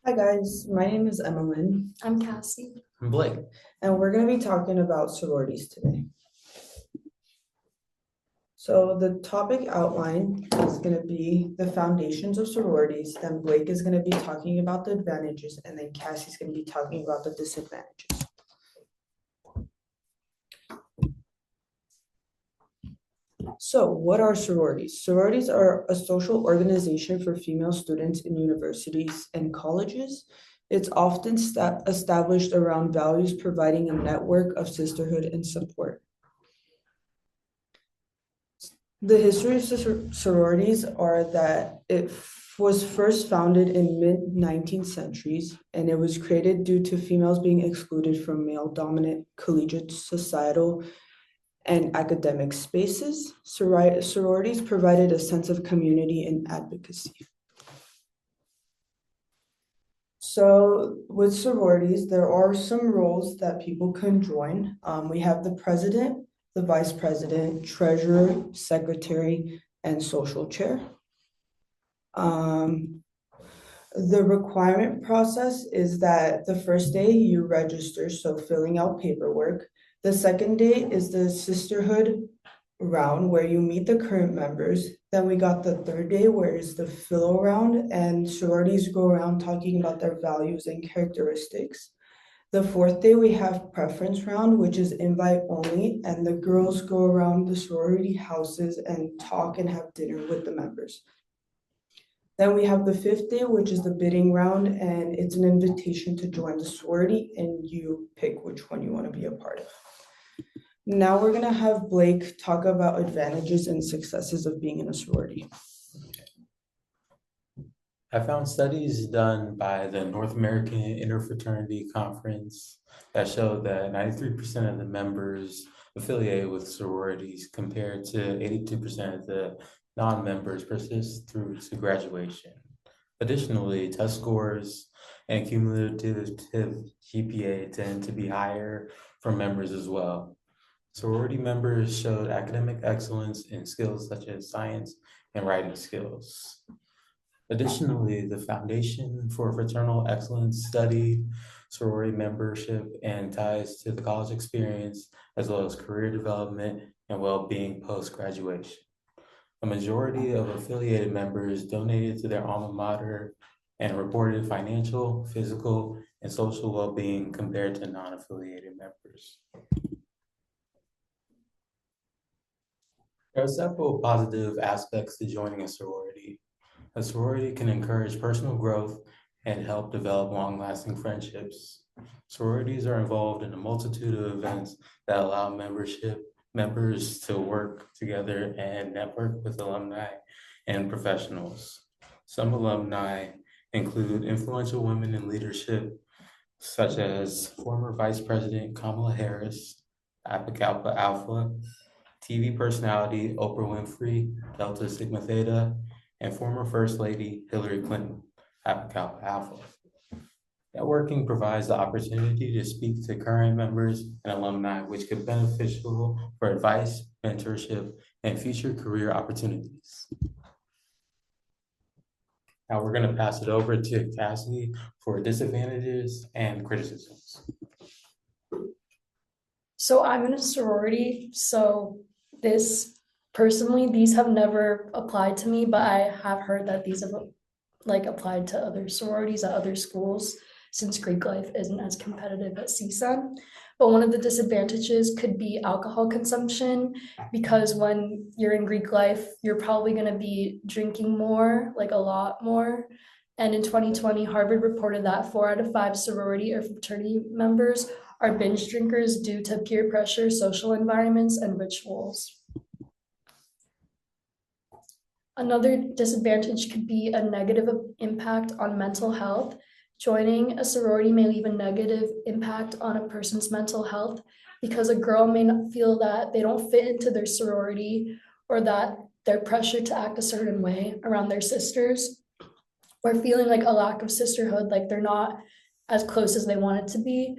Hi guys, my name is Emmeline. I'm Cassie. I'm Blake. And we're going to be talking about sororities today. So the topic outline is going to be the foundations of sororities. Then Blake is going to be talking about the advantages, and then Cassie's going to be talking about the disadvantages. So what are sororities? Sororities are a social organization for female students in universities and colleges. It's often established around values, providing a network of sisterhood and support. The history of sororities are that it was first founded in mid-19th centuries, and it was created due to females being excluded from male-dominant collegiate societal and academic spaces. Sororities provided a sense of community and advocacy. So with sororities, there are some roles that people can join. We have the president, the vice president, treasurer, secretary, and social chair. The requirement process is that the first day you register, so filling out paperwork. The second day is the sisterhood round where you meet the current members. Then we got the third day where is the philo round, and sororities go around talking about their values and characteristics. The fourth day we have preference round, which is invite only, and the girls go around the sorority houses and talk and have dinner with the members. Then we have the fifth day, which is the bidding round, and it's an invitation to join the sorority, and you pick which one you want to be a part of. Now we're going to have Blake talk about advantages and successes of being in a sorority. I found studies done by the North American Interfraternity Conference that showed that 93% of the members affiliated with sororities compared to 82% of the non-members persist through to graduation. Additionally, test scores and cumulative GPA tend to be higher for members as well. Sorority members showed academic excellence in skills such as science and writing skills. Additionally, the Foundation for Fraternal Excellence studied sorority membership and ties to the college experience, as well as career development and well-being post-graduation. A majority of affiliated members donated to their alma mater and reported financial, physical, and social well-being compared to non-affiliated members. There are several positive aspects to joining a sorority. A sorority can encourage personal growth and help develop long-lasting friendships. Sororities are involved in a multitude of events that allow members to work together and network with alumni and professionals. Some alumni include influential women in leadership, such as former Vice President Kamala Harris, Kappa Kappa Alpha, TV personality Oprah Winfrey, Delta Sigma Theta, and former First Lady Hillary Clinton, Kappa Kappa Alpha. Networking provides the opportunity to speak to current members and alumni, which could be beneficial for advice, mentorship, and future career opportunities. Now we're going to pass it over to Cassie for disadvantages and criticisms. So I'm in a sorority, so these have never applied to me, but I have heard that these have applied to other sororities at other schools since Greek life isn't as competitive at CSUN. But one of the disadvantages could be alcohol consumption, because when you're in Greek life, you're probably going to be drinking more, like a lot more. And in 2020, Harvard reported that 4 out of 5 sorority or fraternity members are binge drinkers due to peer pressure, social environments, and rituals. Another disadvantage could be a negative impact on mental health. Joining a sorority may leave a negative impact on a person's mental health because a girl may not feel that they don't fit into their sorority, or that they're pressured to act a certain way around their sisters, or feeling like a lack of sisterhood, like they're not as close as they want it to be.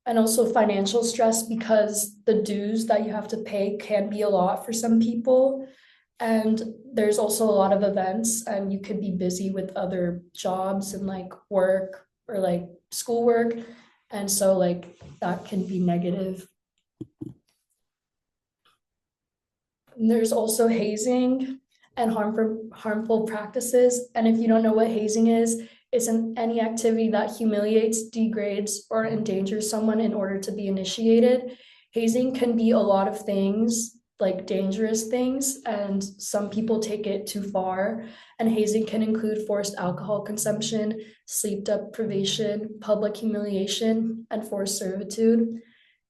And also financial stress, because the dues that you have to pay can be a lot for some people. And there's also a lot of events, and you could be busy with other jobs and like work or like schoolwork. And so like that can be negative. And there's also hazing and harmful practices. And if you don't know what hazing is, it's any activity that humiliates, degrades, or endangers someone in order to be initiated. Hazing can be a lot of things, like dangerous things, and some people take it too far. And hazing can include forced alcohol consumption, sleep deprivation, public humiliation, and forced servitude.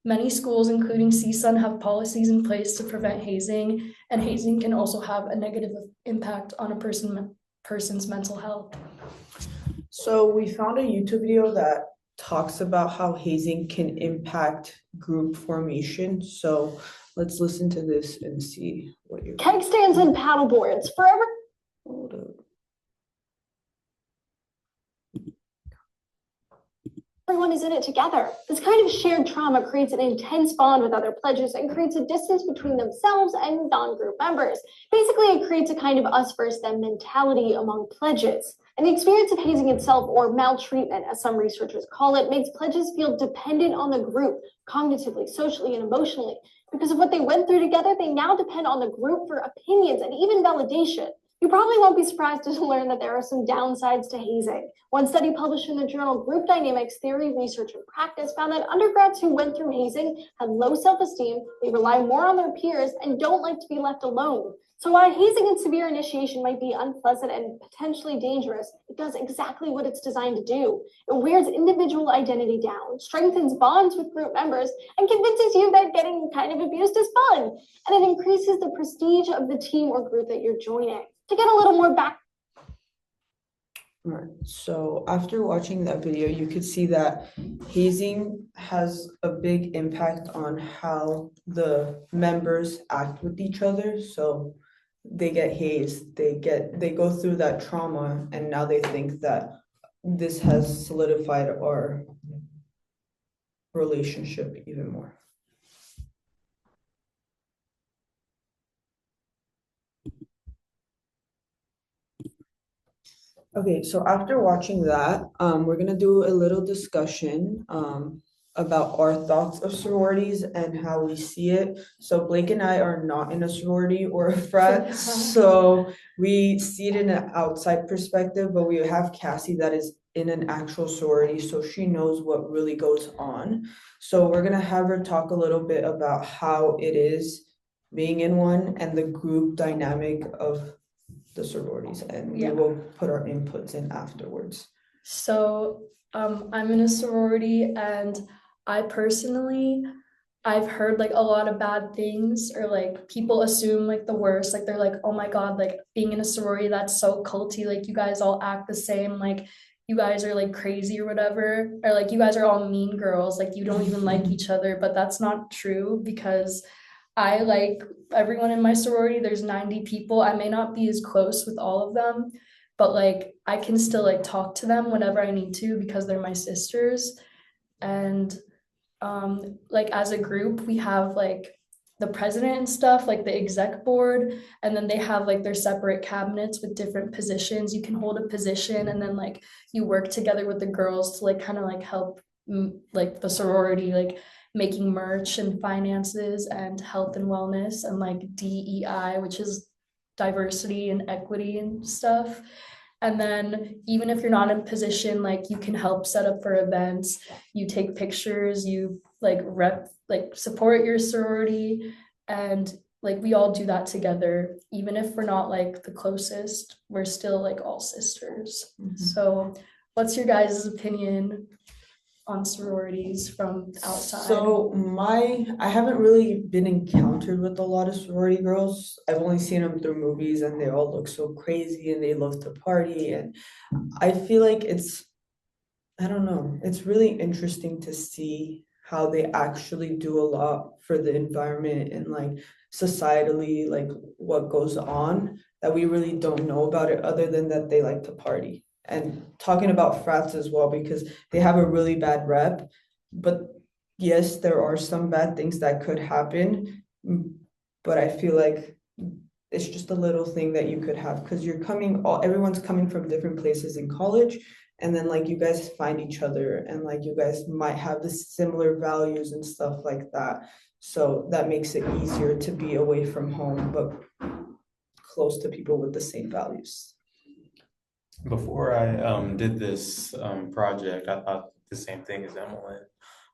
Many schools, including CSUN, have policies in place to prevent hazing, and hazing can also have a negative impact on a person's mental health. So we found a YouTube video that talks about how hazing can impact group formation. So let's listen to this and see what you're. Keg stands and paddleboards forever. Hold up. Everyone is in it together. This kind of shared trauma creates an intense bond with other pledges and creates a distance between themselves and non-group members. Basically, it creates a kind of us versus them mentality among pledges. And the experience of hazing itself, or maltreatment, as some researchers call it, makes pledges feel dependent on the group, cognitively, socially, and emotionally. Because of what they went through together, they now depend on the group for opinions and even validation. You probably won't be surprised to learn that there are some downsides to hazing. One study published in the journal Group Dynamics, Theory, Research, and Practice found that undergrads who went through hazing had low self-esteem, they rely more on their peers, and don't like to be left alone. So while hazing and severe initiation might be unpleasant and potentially dangerous, it does exactly what it's designed to do. It wears individual identity down, strengthens bonds with group members, and convinces you that getting kind of abused is fun. And it increases the prestige of the team or group that you're joining. To get a little more back. All right, so after watching that video, you could see that hazing has a big impact on how the members act with each other. So they get hazed, they go through that trauma, and now they think that this has solidified our relationship even more. Okay, so after watching that, we're gonna do a little discussion about our thoughts of sororities and how we see it. So Blake and I are not in a sorority or a frat, so we see it in an outside perspective, but we have Cassie that is in an actual sorority, so she knows what really goes on. So we're gonna have her talk a little bit about how it is being in one and the group dynamic of the sororities, and we will put our inputs in afterwards. So I'm in a sorority, and I've heard like a lot of bad things, or like people assume like the worst, like they're like, oh my god, like being in a sorority, that's so culty, like you guys all act the same, like you guys are like crazy or whatever, or like you guys are all mean girls, like you don't even like each other. But that's not true, because I like everyone in my sorority. There's 90 people. I may not be as close with all of them, but like I can still like talk to them whenever I need to, because they're my sisters. And like as a group, we have like the president and stuff, like the exec board, and then they have like their separate cabinets with different positions. You can hold a position, and then like you work together with the girls to like kind of like help like the sorority, like making merch and finances and health and wellness, and like DEI, which is diversity and equity and stuff. And then even if you're not in a position, like you can help set up for events, you take pictures, you like support your sorority, and like we all do that together. Even if we're not like the closest, we're still like all sisters. So what's your guys' opinion on sororities from outside? So I haven't really been encountered with a lot of sorority girls. I've only seen them through movies, and they all look so crazy and they love to party. And I feel like I don't know, it's really interesting to see how they actually do a lot for the environment and like societally, like what goes on that we really don't know about it, other than that they like to party. And talking about frats as well, because they have a really bad rep. But yes, there are some bad things that could happen, but I feel like it's just a little thing that you could have, because everyone's coming from different places in college, and then like you guys find each other and like you guys might have the similar values and stuff like that. So that makes it easier to be away from home, but close to people with the same values. Before I did this project, I thought the same thing as Emily.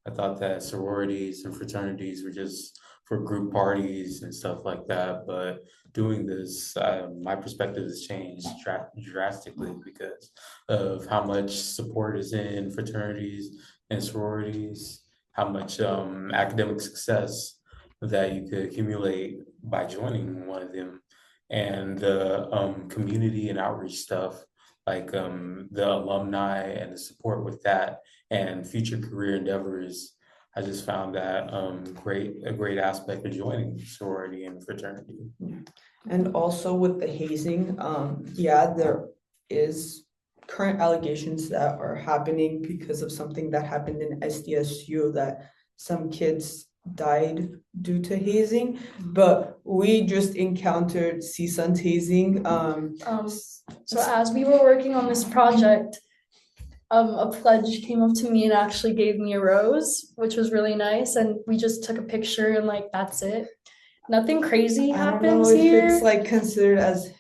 I thought that sororities and fraternities were just for group parties and stuff like that. But doing this, my perspective has changed drastically because of how much support is in fraternities and sororities, how much academic success that you could accumulate by joining one of them, and the community and outreach stuff like the alumni and the support with that and future career endeavors. I just found that a great aspect of joining sorority and fraternity. And also with the hazing, yeah, there is current allegations that are happening because of something that happened in SDSU, that some kids died due to hazing, but we just encountered CSUN's hazing. So as we were working on this project, a pledge came up to me and actually gave me a rose, which was really nice. And we just took a picture and like, that's it. Nothing crazy I don't know happens if here. it's like considered as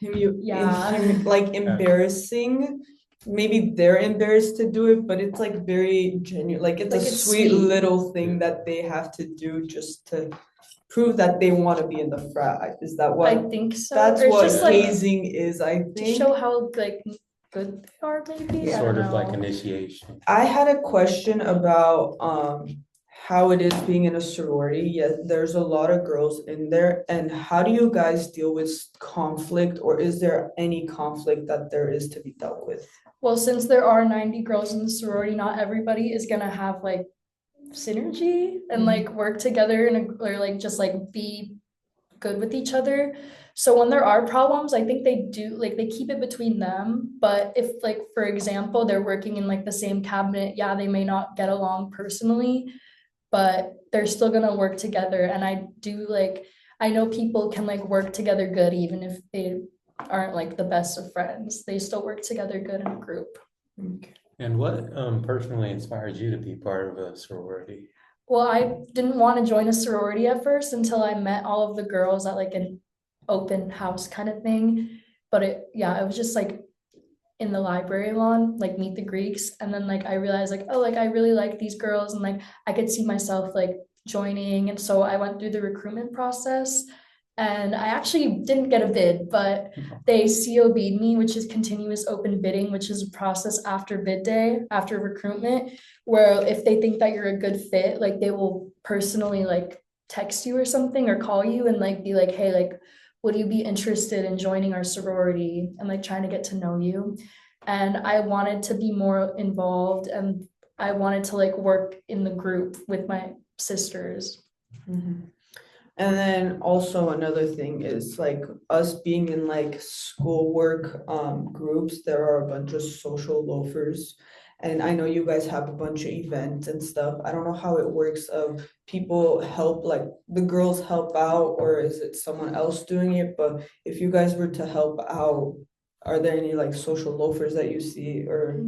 like embarrassing. Maybe they're embarrassed to do it, but it's like very genuine. Like it's Like, a it's sweet sweet. little thing that they have to do just to prove that they want to be in the frat. Is that I what? think so. That's Or it's what just like hazing is, I to think. show how like good they are, maybe. I Sort don't of like know. initiation. I had a question about how it is being in a sorority. Yeah, there's a lot of girls in there, and how do you guys deal with conflict, or is there any conflict that there is to be dealt with? Well, since there are 90 girls in the sorority, not everybody is gonna have like synergy and like work together and or like just like be good with each other. So when there are problems, I think they do like they keep it between them. But if like for example, they're working in like the same cabinet, yeah, they may not get along personally, but they're still gonna work together. And I do like I know people can like work together good even if they aren't like the best of friends. They still work together good in a group. Okay. And what personally inspired you to be part of a sorority? Well, I didn't want to join a sorority at first until I met all of the girls at like an open house kind of thing. But it was just like in the library lawn, like meet the Greeks. And then like I realized like, oh, like I really like these girls and like I could see myself like joining. And so I went through the recruitment process. And I actually didn't get a bid, but they COB'd me, which is continuous open bidding, which is a process after bid day, after recruitment, where if they think that you're a good fit, like they will personally like text you or something or call you and like be like, hey, like, would you be interested in joining our sorority and like trying to get to know you? And I wanted to be more involved and I wanted to like work in the group with my sisters. Mhm. And then also another thing is like us being in like schoolwork groups, there are a bunch of social loafers. And I know you guys have a bunch of events and stuff. I don't know how it works of people help, like the girls help out, or is it someone else doing it? But if you guys were to help out, are there any like social loafers that you see or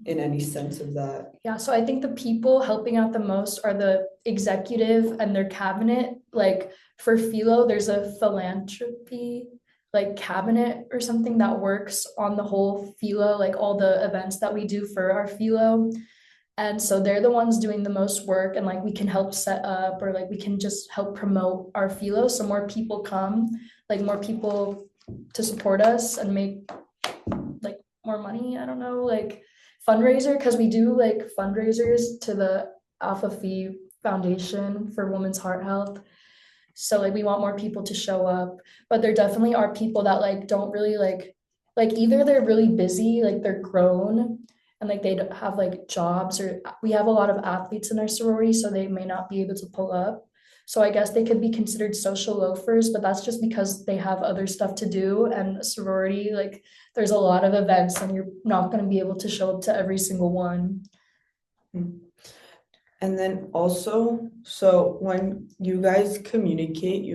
in any sense of that? Yeah, so I think the people helping out the most are the executive and their cabinet. Like for Philo, there's a philanthropy like cabinet or something that works on the whole Philo, like all the events that we do for our Philo. And so they're the ones doing the most work and like we can help set up or like we can just help promote our Philo so more people come, like more people to support us and make like more money. I don't know, like fundraiser because we do like fundraisers to the Alpha Phi Foundation for Women's Heart Health. So like we want more people to show up, but there definitely are people that like don't really like either they're really busy, like they're grown and like they don't have like jobs or we have a lot of athletes in our sorority, so they may not be able to pull up. So I guess they could be considered social loafers, but that's just because they have other stuff to do and a sorority, like there's a lot of events and you're not going to be able to show up to every single one. And then also, so when you guys communicate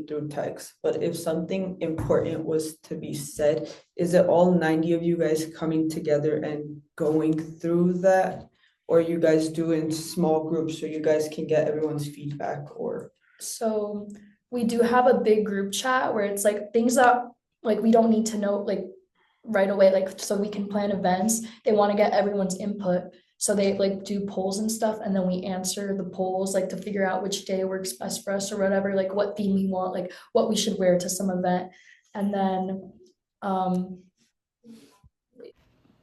through text, but if something important was to be said, is it all 90 of you guys coming together and going through that? Or you guys do in small groups so you guys can get everyone's feedback or? So we do have a big group chat where it's like things that like we don't need to know like right away, like so we can plan events. They want to get everyone's input. So they like do polls and stuff, and then we answer the polls like to figure out which day works best for us or whatever, like what theme we want, like what we should wear to some event. And then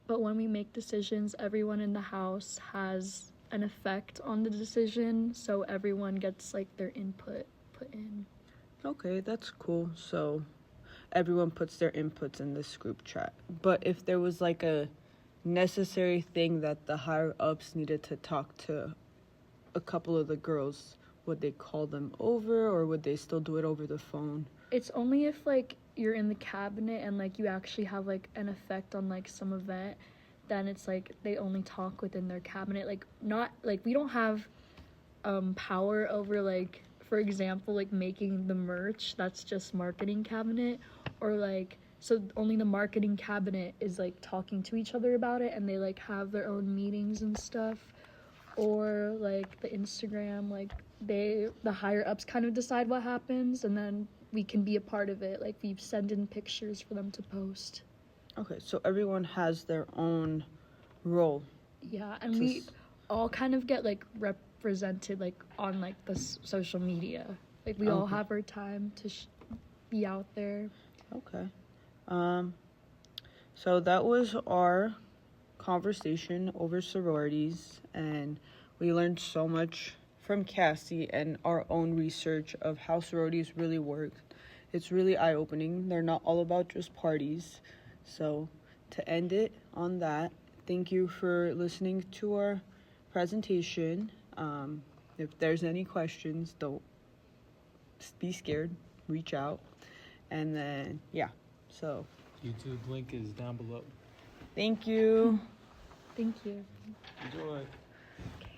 But when we make decisions, everyone in the house has an effect on the decision, so everyone gets like their input put in. Okay, that's cool. So everyone puts their inputs in this group chat. But if there was like a necessary thing that the higher ups needed to talk to a couple of the girls, would they call them over or would they still do it over the phone? It's only if like you're in the cabinet and like you actually have like an effect on like some event, then it's like they only talk within their cabinet. Like not like we don't have power over like, for example, like making the merch. That's just marketing cabinet. Or like, so only the marketing cabinet is like talking to each other about it, and they like have their own meetings and stuff. Or like the Instagram, like the higher ups kind of decide what happens, and then we can be a part of it. Like we send in pictures for them to post. Okay, so everyone has their own role. Yeah, and we all kind of get like represented like on like the social media. Like we all have our time to be out there. Okay. So that was our conversation over sororities, and we learned so much from Cassie and our own research of how sororities really work. It's really eye-opening. They're not all about just parties. So to end it on that, thank you for listening to our presentation. If there's any questions, don't be scared. Reach out. And then, yeah. So YouTube link is down below. thank you. Thank you. Enjoy.